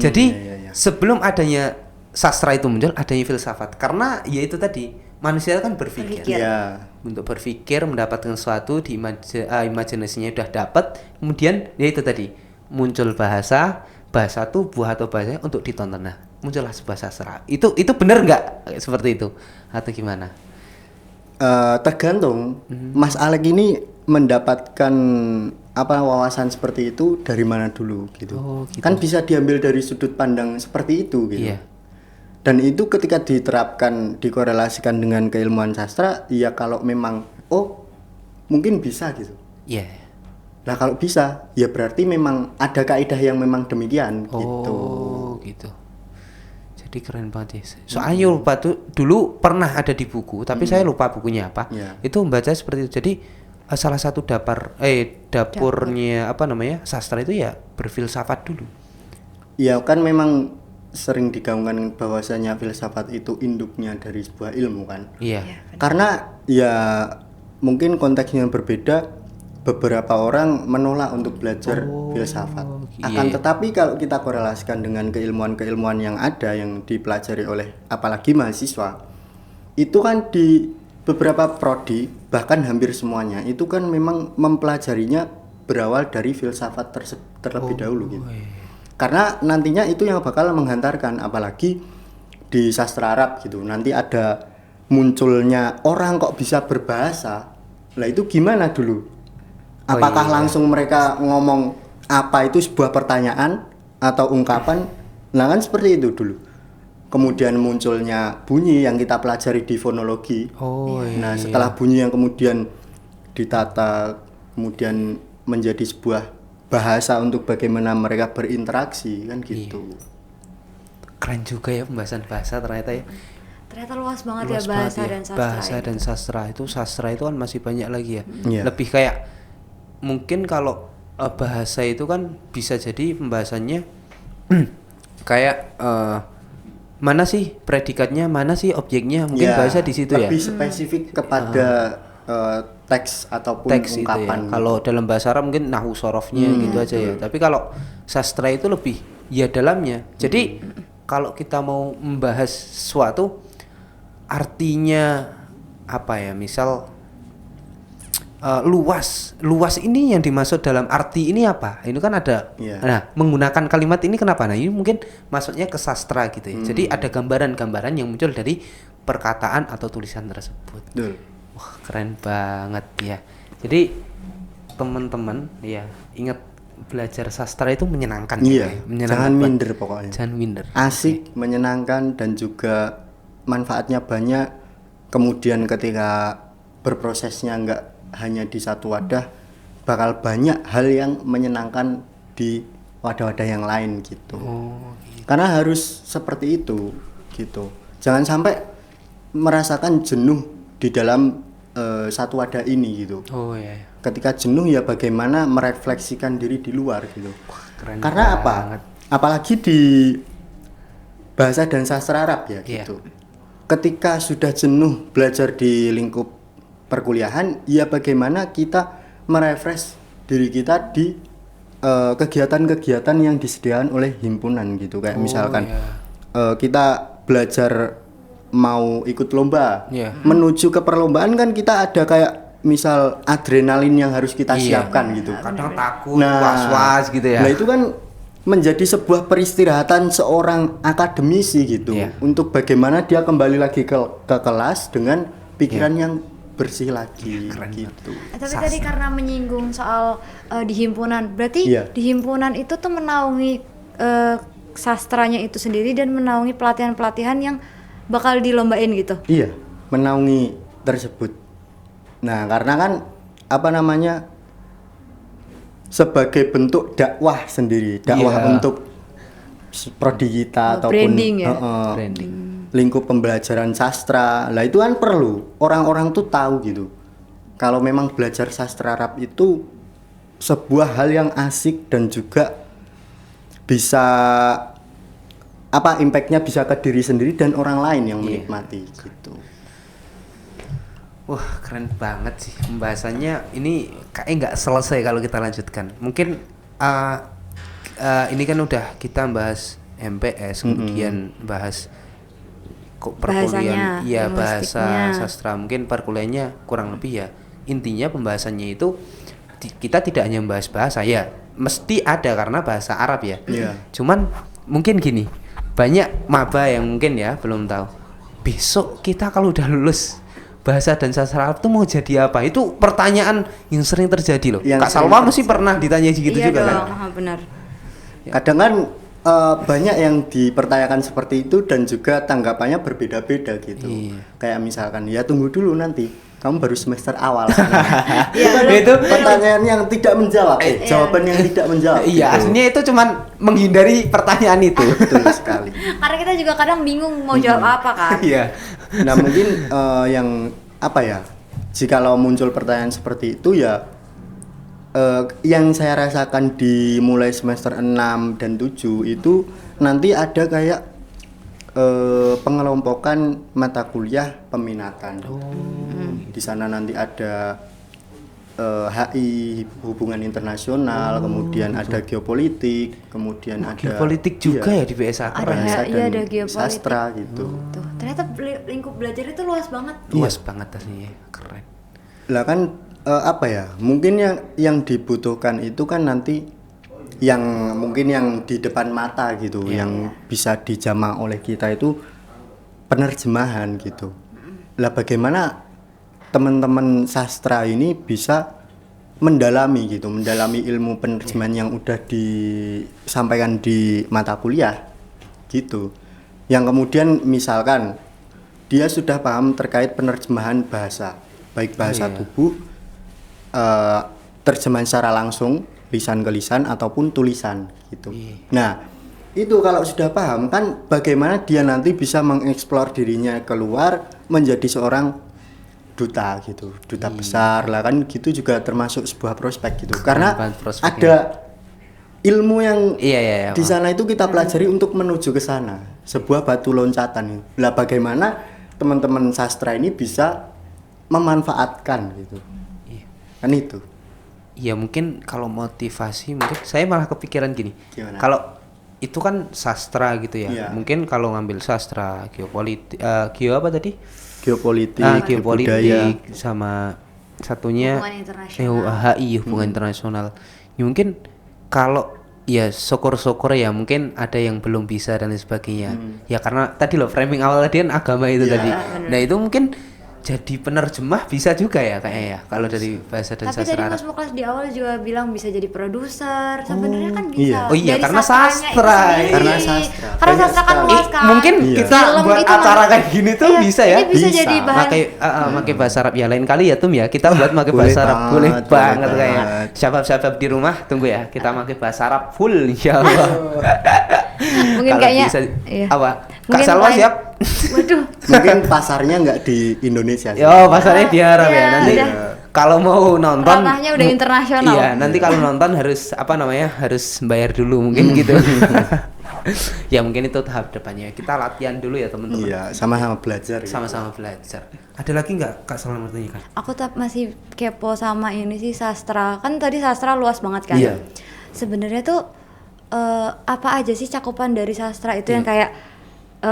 Speaker 1: Jadi
Speaker 3: iya.
Speaker 1: sebelum adanya sastra itu muncul, adanya filsafat, karena ya itu tadi manusia kan berpikir.
Speaker 3: Iya.
Speaker 1: Untuk berpikir, mendapatkan sesuatu di imajinasinya udah dapat, kemudian ya itu tadi muncul bahasa tubuh atau bahasa untuk ditonton. Nah, muncullah sebuah sastra. Itu benar nggak seperti itu atau gimana?
Speaker 3: Tergantung Mas Alek ini mendapatkan apa wawasan seperti itu dari mana dulu gitu.
Speaker 1: Oh, gitu.
Speaker 3: Kan bisa diambil dari sudut pandang seperti itu gitu.
Speaker 1: Iya.
Speaker 3: Dan itu ketika diterapkan, dikorelasikan dengan keilmuan sastra, ya kalau memang mungkin bisa gitu.
Speaker 1: Iya.
Speaker 3: Nah, kalau bisa, ya berarti memang ada kaidah yang memang demikian gitu.
Speaker 1: Oh, gitu. Jadi keren banget ya. Soalnya lupa tuh dulu pernah ada di buku, tapi saya lupa bukunya apa.
Speaker 3: Iya.
Speaker 1: Itu membaca seperti itu. Jadi salah satu dapurnya apa namanya? Sastra itu ya berfilsafat dulu.
Speaker 3: Ya kan memang sering digaungkan bahwasanya filsafat itu induknya dari sebuah ilmu kan.
Speaker 1: Iya.
Speaker 3: Karena ya mungkin konteksnya berbeda, beberapa orang menolak untuk belajar filsafat.
Speaker 1: iya.
Speaker 3: Akan tetapi kalau kita korelasikan dengan keilmuan-keilmuan yang ada yang dipelajari oleh apalagi mahasiswa, itu kan di beberapa prodi bahkan hampir semuanya itu kan memang mempelajarinya berawal dari filsafat terlebih dahulu gitu. Karena nantinya itu yang bakal menghantarkan, apalagi di sastra Arab gitu. Nanti ada munculnya orang kok bisa berbahasa. Lah itu gimana dulu? Apakah langsung mereka ngomong apa itu sebuah pertanyaan atau ungkapan? Nah kan seperti itu dulu. Kemudian munculnya bunyi yang kita pelajari di fonologi. Nah setelah bunyi yang kemudian ditata, kemudian menjadi sebuah bahasa untuk bagaimana mereka berinteraksi kan gitu.
Speaker 1: Keren juga ya pembahasan bahasa ternyata ya.
Speaker 2: Ternyata luas banget
Speaker 1: Luas
Speaker 2: ya bahasa
Speaker 1: banget ya.
Speaker 2: dan sastra.
Speaker 1: Bahasa
Speaker 2: itu.
Speaker 1: dan sastra itu kan masih banyak lagi ya.
Speaker 3: Iya.
Speaker 1: Lebih kayak mungkin kalau bahasa itu kan bisa jadi pembahasannya kayak mana sih predikatnya, mana sih objeknya, mungkin
Speaker 3: Ya,
Speaker 1: bahasa di situ ya.
Speaker 3: lebih spesifik kepada teks ataupun
Speaker 1: Teks itu
Speaker 3: ungkapan.
Speaker 1: ya. Kalau dalam bahasa Arab mungkin nahwu sorofnya gitu aja ya. Tapi kalau sastra itu lebih ya dalamnya. Jadi kalau kita mau membahas sesuatu artinya apa ya? Misal luas ini yang dimaksud dalam arti ini apa? Ini kan ada.
Speaker 3: Iya.
Speaker 1: Nah, menggunakan kalimat ini kenapa? Nah, ini mungkin maksudnya ke sastra gitu ya. Jadi ada gambaran-gambaran yang muncul dari perkataan atau tulisan tersebut.
Speaker 3: Betul.
Speaker 1: Wah, keren banget ya. Jadi teman-teman ya ingat belajar sastra itu menyenangkan.
Speaker 3: Iya.
Speaker 1: Ya. Menyenangkan
Speaker 3: Jangan
Speaker 1: banget.
Speaker 3: minder pokoknya.
Speaker 1: Jangan minder.
Speaker 3: Asik, menyenangkan dan juga manfaatnya banyak. Kemudian ketika berprosesnya enggak hanya di satu wadah, bakal banyak hal yang menyenangkan di wadah-wadah yang lain gitu. Karena harus seperti itu gitu. Jangan sampai merasakan jenuh di dalam satu wadah ini gitu.
Speaker 1: Oh iya.
Speaker 3: Ketika jenuh ya bagaimana merefleksikan diri di luar gitu.
Speaker 1: Keren
Speaker 3: Karena
Speaker 1: banget.
Speaker 3: apa? Apalagi di bahasa dan sastra Arab ya
Speaker 1: Iya.
Speaker 3: gitu. Ketika sudah jenuh belajar di lingkup perkuliahan, ya bagaimana kita merefresh diri kita di kegiatan-kegiatan yang disediakan oleh himpunan gitu. Kayak misalkan kita belajar mau ikut lomba,
Speaker 1: Iya.
Speaker 3: menuju ke perlombaan kan kita ada kayak misal adrenalin yang harus kita siapkan gitu.
Speaker 1: Kadang takut, was-was gitu ya.
Speaker 3: Nah itu kan menjadi sebuah peristirahatan seorang akademisi gitu,
Speaker 1: Iya.
Speaker 3: untuk bagaimana dia kembali lagi ke kelas dengan pikiran yang bersih lagi gitu.
Speaker 2: Tapi tadi karena menyinggung soal di himpunan, berarti
Speaker 3: Iya.
Speaker 2: di himpunan itu tuh menaungi sastranya itu sendiri dan menaungi pelatihan-pelatihan yang bakal dilombain gitu.
Speaker 3: Iya, menaungi tersebut. Nah, karena kan apa namanya, sebagai bentuk dakwah sendiri, dakwah
Speaker 1: Iya.
Speaker 3: untuk prodi kita ataupun
Speaker 2: branding ya?
Speaker 1: Branding.
Speaker 3: lingkup pembelajaran sastra. Lah itu kan perlu orang-orang tuh tahu gitu. Kalau memang belajar sastra Arab itu sebuah hal yang asik dan juga bisa apa impactnya bisa ke diri sendiri dan orang lain yang menikmati gitu.
Speaker 1: Wah, keren banget sih pembahasannya. Ini kayaknya nggak selesai kalau kita lanjutkan. Mungkin ini kan udah kita bahas MPS, kemudian bahas perkuliahan,
Speaker 2: Bahasanya,
Speaker 1: iya bahasa
Speaker 2: linguistiknya.
Speaker 1: sastra. Mungkin perkuliahannya kurang lebih ya. Intinya pembahasannya itu kita tidak hanya membahas bahasa ya, mesti ada karena bahasa Arab ya.
Speaker 3: Iya.
Speaker 1: Cuman mungkin gini, banyak maba yang mungkin ya belum tahu. Besok kita kalau udah lulus bahasa dan sastra Arab tuh mau jadi apa? Itu pertanyaan yang sering terjadi loh.
Speaker 3: Yang
Speaker 1: Kak
Speaker 3: sering
Speaker 1: Salwa mesti pernah ditanya gitu
Speaker 2: Iya
Speaker 1: juga
Speaker 2: dong,
Speaker 1: kan?
Speaker 2: benar.
Speaker 3: Kadang kan banyak yang dipertanyakan seperti itu dan juga tanggapannya berbeda-beda gitu.
Speaker 1: Iya.
Speaker 3: Kayak misalkan ya tunggu dulu nanti, kamu baru semester awal.
Speaker 1: Itu
Speaker 3: Pertanyaan yang tidak menjawab, jawaban yang tidak menjawab.
Speaker 1: iya,
Speaker 3: gitu.
Speaker 1: aslinya itu cuman menghindari pertanyaan itu.
Speaker 3: Betul sekali.
Speaker 2: Karena kita juga kadang bingung mau jawab apa kan.
Speaker 1: Iya.
Speaker 3: Nah mungkin yang apa ya, jikalau muncul pertanyaan seperti itu ya, yang saya rasakan di mulai semester 6 dan 7 itu nanti ada kayak pengelompokan mata kuliah peminatan. Di sana nanti ada HI hubungan internasional, kemudian ada geopolitik, kemudian ada
Speaker 1: Geopolitik juga ya di BSA.
Speaker 2: Ada
Speaker 3: bahasa
Speaker 2: HI,
Speaker 3: dan
Speaker 2: ada geopolitik.
Speaker 3: sastra gitu.
Speaker 2: Tuh, ternyata lingkup belajar itu luas banget.
Speaker 1: Luas banget aslinya, keren.
Speaker 3: Lah kan apa ya? Mungkin yang dibutuhkan itu kan nanti yang mungkin yang di depan mata gitu, yang bisa dijamah oleh kita itu penerjemahan gitu. Lah bagaimana teman-teman sastra ini bisa mendalami gitu, mendalami ilmu penerjemahan yang udah disampaikan di mata kuliah gitu. Yang kemudian misalkan dia sudah paham terkait penerjemahan bahasa, baik bahasa tubuh, terjemahan secara langsung, lisan ke lisan ataupun tulisan gitu. Nah, itu kalau sudah paham kan bagaimana dia nanti bisa mengeksplor dirinya keluar menjadi seorang duta gitu, duta besar lah kan gitu, juga termasuk sebuah prospek gitu. Karena
Speaker 1: banget prospeknya.
Speaker 3: ada ilmu yang
Speaker 1: Iya,
Speaker 3: di sana itu kita pelajari untuk menuju ke sana, sebuah batu loncatan. Lah bagaimana teman-teman sastra ini bisa memanfaatkan gitu. Kan itu.
Speaker 1: Iya, mungkin kalau motivasi mungkin saya malah kepikiran gini.
Speaker 3: Gimana?
Speaker 1: Kalau itu kan sastra gitu ya.
Speaker 3: Iya.
Speaker 1: Mungkin kalau ngambil sastra, geopolitik, geo apa tadi?
Speaker 3: Geopolitik,
Speaker 1: Geopolitik
Speaker 3: budaya.
Speaker 1: sama satunya
Speaker 2: Hubungan internasional.
Speaker 1: HI, hubungan internasional. Ya, mungkin kalau ya syukur-syukur ya mungkin ada yang belum bisa dan lain sebagainya. Ya karena tadi loh framing awal tadi kan agama itu tadi. Nah, itu mungkin jadi penerjemah bisa juga ya kayaknya ya kalau dari bahasa dan
Speaker 2: Tapi
Speaker 1: sastra
Speaker 2: tadi
Speaker 1: Arab.
Speaker 2: Mas Muklas di awal juga bilang bisa jadi produser. Sebenarnya kan bisa.
Speaker 3: iya.
Speaker 1: Oh iya,
Speaker 2: Dari
Speaker 1: karena
Speaker 2: sastranya itu
Speaker 1: sastra.
Speaker 2: sendiri.
Speaker 3: Karena sastra.
Speaker 2: Karena
Speaker 3: Banyak
Speaker 2: sastra kan
Speaker 3: sekali.
Speaker 2: luas kan.
Speaker 1: Mungkin
Speaker 3: Iya.
Speaker 1: kita
Speaker 2: Film
Speaker 1: buat
Speaker 2: itu
Speaker 1: acara
Speaker 2: mas-
Speaker 1: kayak gini tuh
Speaker 2: Iya,
Speaker 1: bisa ya.
Speaker 2: ini bisa
Speaker 3: Bisa.
Speaker 2: jadi bahan.
Speaker 1: Pakai bahasa Arab ya, lain kali ya Tum ya kita buat pakai
Speaker 3: Boleh
Speaker 1: bahasa Arab
Speaker 3: banget,
Speaker 1: boleh
Speaker 3: boleh
Speaker 1: banget
Speaker 3: banget.
Speaker 1: kayaknya. Syabab-syabab di rumah tunggu ya, kita pakai bahasa Arab full insyaallah.
Speaker 2: Mungkin
Speaker 1: Kalau
Speaker 2: kayaknya
Speaker 1: bisa,
Speaker 2: iya.
Speaker 1: apa? Kak
Speaker 2: Mungkin
Speaker 1: Salwa
Speaker 2: lain-
Speaker 1: siap?
Speaker 2: Waduh.
Speaker 3: Mungkin pasarnya nggak di Indonesia sih.
Speaker 1: Yo, pasarnya di Arab ya.
Speaker 2: Iya,
Speaker 1: Nanti
Speaker 2: udah.
Speaker 1: kalau mau nonton
Speaker 2: Ranahnya udah internasional.
Speaker 1: Iya, nanti kalau nonton harus apa namanya? Harus bayar dulu mungkin gitu. Ya mungkin itu tahap depannya. Kita latihan dulu ya teman-teman.
Speaker 3: Iya, sama-sama belajar. gitu.
Speaker 1: Sama-sama belajar. Ada lagi nggak Kak Salwa mau tanyakan?
Speaker 2: Aku masih kepo sama ini sih sastra. Kan tadi sastra luas banget kan.
Speaker 3: Iya.
Speaker 2: Sebenarnya tuh apa aja sih cakupan dari sastra itu yang kayak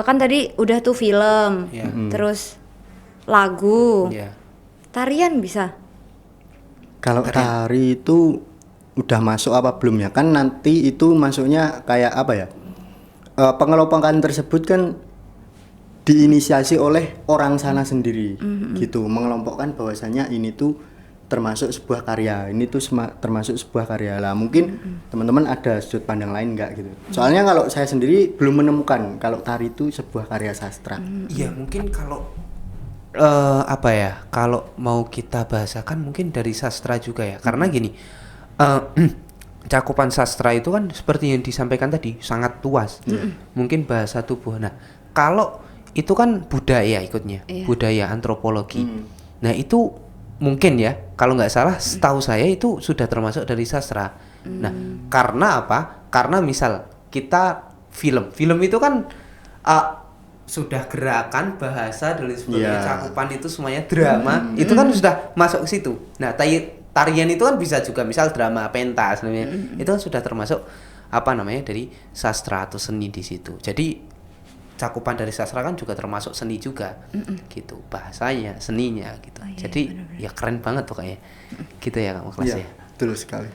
Speaker 2: kan tadi udah tuh film, terus lagu, tarian bisa.
Speaker 3: Kalau tari itu udah masuk apa belum ya? Kan nanti itu masuknya kayak apa ya? Pengelompokan tersebut kan diinisiasi oleh orang sana sendiri, gitu. Mengelompokkan bahwasanya ini tuh termasuk sebuah karya, ini tuh termasuk sebuah karya lah. Mungkin teman-teman ada sudut pandang lain nggak gitu? Soalnya kalau saya sendiri belum menemukan kalau tari itu sebuah karya sastra.
Speaker 1: Iya, mungkin kalau apa ya, kalau mau kita bahasakan mungkin dari sastra juga ya, karena gini, cakupan sastra itu kan seperti yang disampaikan tadi sangat luas, mungkin bahasa tubuh. Nah, kalau itu kan budaya ikutnya, budaya antropologi. Nah itu mungkin ya, kalau nggak salah, setahu saya itu sudah termasuk dari sastra. Nah, karena apa? Karena misal kita film itu kan sudah gerakan, bahasa dan lain sebagainya, cakupan itu semuanya drama, itu kan sudah masuk ke situ. Nah, tarian itu kan bisa juga, misal drama pentas namanya, itu kan sudah termasuk apa namanya dari sastra atau seni di situ. Jadi cakupan dari sastra kan juga termasuk seni juga, gitu, bahasanya, seninya, gitu. Jadi bener-bener. Ya keren banget tuh kayaknya, gitu ya Kak Muklas ya.
Speaker 3: Betul sekali.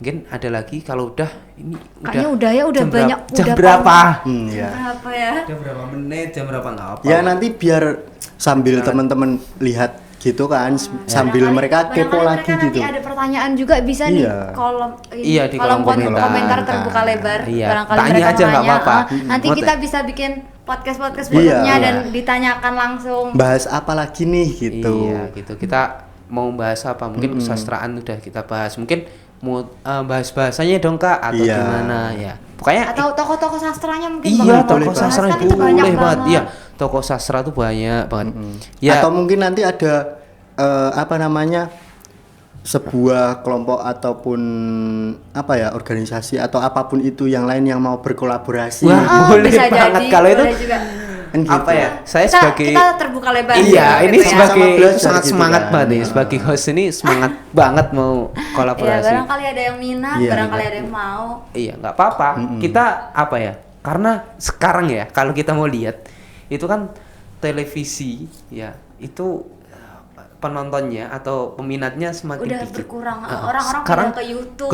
Speaker 1: Mungkin ada lagi kalau udah ini
Speaker 2: kayaknya udah ya, udah banyak.
Speaker 1: Jam
Speaker 2: udah
Speaker 1: berapa?
Speaker 2: Jam berapa ya?
Speaker 1: Jam berapa menit? Jam berapa nggak apa?
Speaker 3: Ya nanti biar sambil teman-teman lihat gitu kan, sambil mereka kepo lagi gitu.
Speaker 2: Nanti ada pertanyaan juga bisa di kolom
Speaker 1: di kolom
Speaker 2: komentar terbuka lebar.
Speaker 1: Barangkali tanya aja nggak apa-apa.
Speaker 2: Nanti kita bisa bikin podcast berikutnya dan ditanyakan langsung.
Speaker 3: Bahas apa lagi nih gitu.
Speaker 1: Iya gitu. Kita mau bahas apa? Mungkin kesastraan udah kita bahas. Mungkin mau bahas bahasanya dong Kak atau gimana ya? Pokoknya
Speaker 2: atau tokoh-tokoh sastranya mungkin.
Speaker 1: Iya, tokoh sastra itu boleh banget. Iya, tokoh sastra itu banyak banget. Ya.
Speaker 3: Atau mungkin nanti ada apa namanya, sebuah kelompok ataupun apa ya, organisasi atau apapun itu yang lain yang mau berkolaborasi.
Speaker 1: Wah, boleh
Speaker 2: bisa
Speaker 1: banget
Speaker 2: jadi,
Speaker 1: kalau itu.
Speaker 2: Juga.
Speaker 1: Apa ya? Saya sebagai
Speaker 2: kita terbuka lebar.
Speaker 1: Iya, ini
Speaker 2: gitu
Speaker 1: sebagai
Speaker 3: gitu
Speaker 1: sangat semangat
Speaker 3: kan.
Speaker 1: banget nih. Sebagai host ini semangat banget mau kolaborasi.
Speaker 2: Iya, barangkali ada yang minat, barangkali ada yang mau.
Speaker 1: Iya, nggak apa-apa. Kita apa ya? Karena sekarang ya, kalau kita mau lihat itu kan televisi ya, itu penontonnya atau peminatnya semakin
Speaker 2: udah
Speaker 1: dikit.
Speaker 2: Berkurang. Orang-orang
Speaker 1: sekarang
Speaker 2: ke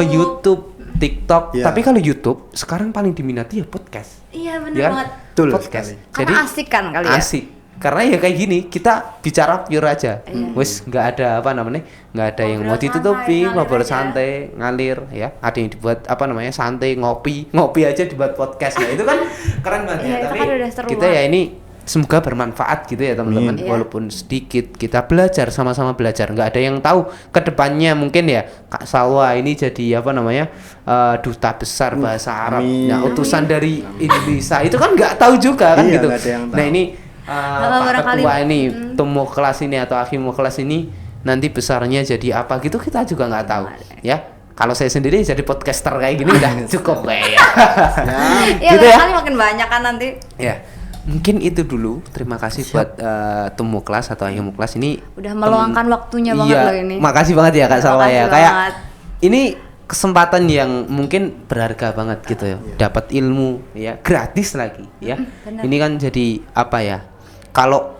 Speaker 2: YouTube,
Speaker 1: TikTok. Tapi kalau YouTube sekarang paling diminati ya podcast.
Speaker 2: Iya benar
Speaker 1: ya?
Speaker 2: banget.
Speaker 3: Betul
Speaker 1: Podcast.
Speaker 3: sekali.
Speaker 2: Karena
Speaker 1: Jadi
Speaker 2: asik kan kali ya.
Speaker 1: Asik. Karena ya kayak gini, kita bicara pure aja. Wes nggak ada apa namanya, nggak ada yang mau ditutupi, ngobrol santai, ngalir ya. Ada yang dibuat apa namanya santai, ngopi aja dibuat podcast. Nah itu kan keren banget ya. Tapi
Speaker 2: kan
Speaker 1: kita ya ini semoga bermanfaat gitu ya teman-teman. Walaupun sedikit kita belajar, sama-sama belajar. Nggak ada yang tahu kedepannya mungkin ya Kak Salwa ini jadi apa namanya duta besar bahasa Arab. Nah utusan dari Indonesia itu kan nggak tahu juga kan gitu. Nah ini Pak Ketua ini, Tumu kelas ini atau Akhimu kelas ini nanti besarnya jadi apa gitu kita juga nggak tahu ya. Kalau saya sendiri jadi podcaster kayak gini udah cukup kayaknya.
Speaker 2: Gitu ya. Kali makin banyak kan nanti.
Speaker 1: Ya. Mungkin itu dulu. Terima kasih buat Tumu kelas atau Akhimu kelas ini
Speaker 2: udah meluangkan waktunya banget loh ini.
Speaker 1: Makasih banget ya Kak Salwa ya. Kayak ini kesempatan yang mungkin berharga banget gitu ya. Dapat ilmu ya, gratis lagi ya. Ini kan jadi apa ya? Kalau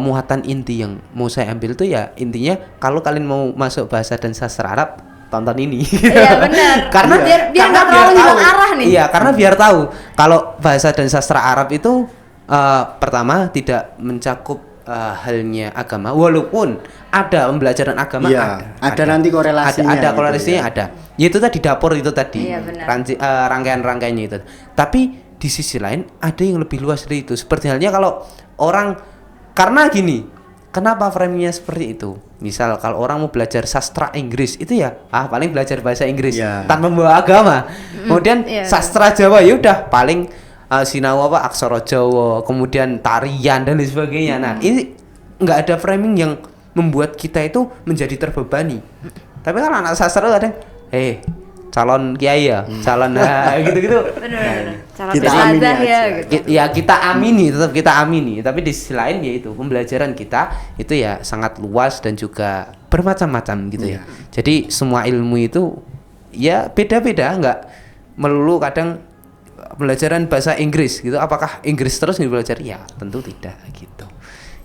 Speaker 1: muatan inti yang mau saya ambil tuh ya intinya kalau kalian mau masuk bahasa dan sastra Arab tonton ini.
Speaker 2: Iya benar.
Speaker 1: Karena
Speaker 2: biar nggak terlalu hilang arah nih.
Speaker 1: Iya, karena biar tahu kalau bahasa dan sastra Arab itu pertama tidak mencakup halnya agama, walaupun ada pembelajaran agama.
Speaker 3: Ada nanti korelasinya.
Speaker 1: Ada korelasinya ada. Ya itu tadi dapur itu tadi.
Speaker 2: Iya,
Speaker 1: rangkaian-rangkaiannya itu. Tapi di sisi lain ada yang lebih luas dari itu. Seperti halnya kalau orang, karena gini, kenapa framingnya seperti itu? Misal kalau orang mau belajar sastra Inggris itu ya paling belajar bahasa Inggris tanpa membawa agama. Kemudian sastra Jawa ya udah paling sinau apa aksara Jawa, kemudian tarian dan lain sebagainya. Nah, ini nggak ada framing yang membuat kita itu menjadi terbebani. Tapi kan anak sastra kadang calon kiai ya, calon gitu-gitu.
Speaker 2: Benar. Calon
Speaker 3: kita amini
Speaker 2: ya gitu.
Speaker 1: Ya kita amini, tetap kita amini. Tapi di sisi lain ya itu pembelajaran kita itu ya sangat luas dan juga bermacam-macam gitu ya. Jadi semua ilmu itu ya beda-beda, nggak melulu kadang pembelajaran bahasa Inggris gitu, apakah Inggris terus nih belajar? Ya tentu tidak gitu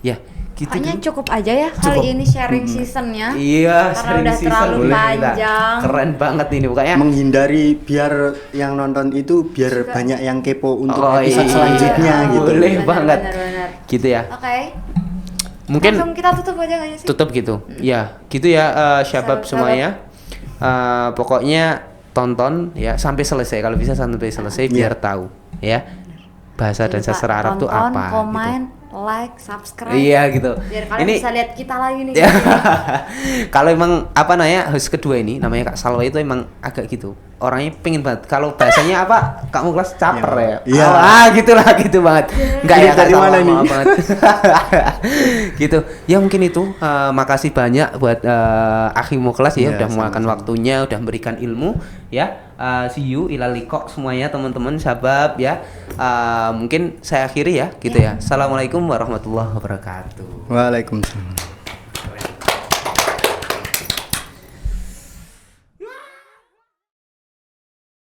Speaker 1: ya gitu.
Speaker 2: Kayaknya
Speaker 1: dulu.
Speaker 2: cukup aja ya kali ini sharing seasonnya.
Speaker 1: Iya,
Speaker 2: Karena
Speaker 1: sharing
Speaker 2: udah
Speaker 1: season
Speaker 2: terlalu
Speaker 1: boleh kita.
Speaker 2: panjang.
Speaker 1: Keren banget ini pokoknya.
Speaker 3: Menghindari biar yang nonton itu biar banyak yang kepo untuk
Speaker 1: Oh,
Speaker 3: episode
Speaker 1: iya.
Speaker 3: selanjutnya gitu.
Speaker 1: Boleh
Speaker 2: Benar,
Speaker 1: banget.
Speaker 2: benar.
Speaker 1: Gitu ya.
Speaker 2: Oke.
Speaker 1: Mungkin
Speaker 2: Langsung kita tutup aja kayaknya sih.
Speaker 1: tutup gitu. Ya, gitu ya syabab semuanya. Pokoknya tonton ya sampai selesai, kalau bisa sampai selesai biar tahu ya bahasa dan
Speaker 2: Jangan lupa
Speaker 1: sastra Arab tuh
Speaker 2: tonton,
Speaker 1: apa
Speaker 2: komen,
Speaker 1: gitu.
Speaker 2: like, subscribe.
Speaker 1: Iya gitu.
Speaker 2: Biar kalian
Speaker 1: Ini
Speaker 2: bisa lihat kita lagi nih.
Speaker 1: ya, kalau emang apa namanya host kedua ini namanya Kak Salwa itu emang agak gitu. Orangnya pengen banget. Kalau bahasanya apa? Kamu kelas caper ya.
Speaker 3: Iya.
Speaker 1: Gitulah gitu banget. Enggak ya Kak
Speaker 3: Dari
Speaker 1: Salwa,
Speaker 3: mana nih?
Speaker 1: maaf banget. Gitu. Ya mungkin itu makasih banyak buat Akhimu kelas ya
Speaker 3: Iya,
Speaker 1: udah meluangkan
Speaker 3: sama-sama.
Speaker 1: waktunya, udah memberikan ilmu ya. See you ilal liqa semuanya teman-teman sahabat ya. Mungkin saya akhiri ya gitu ya. Assalamualaikum warahmatullahi wabarakatuh.
Speaker 3: Waalaikumsalam.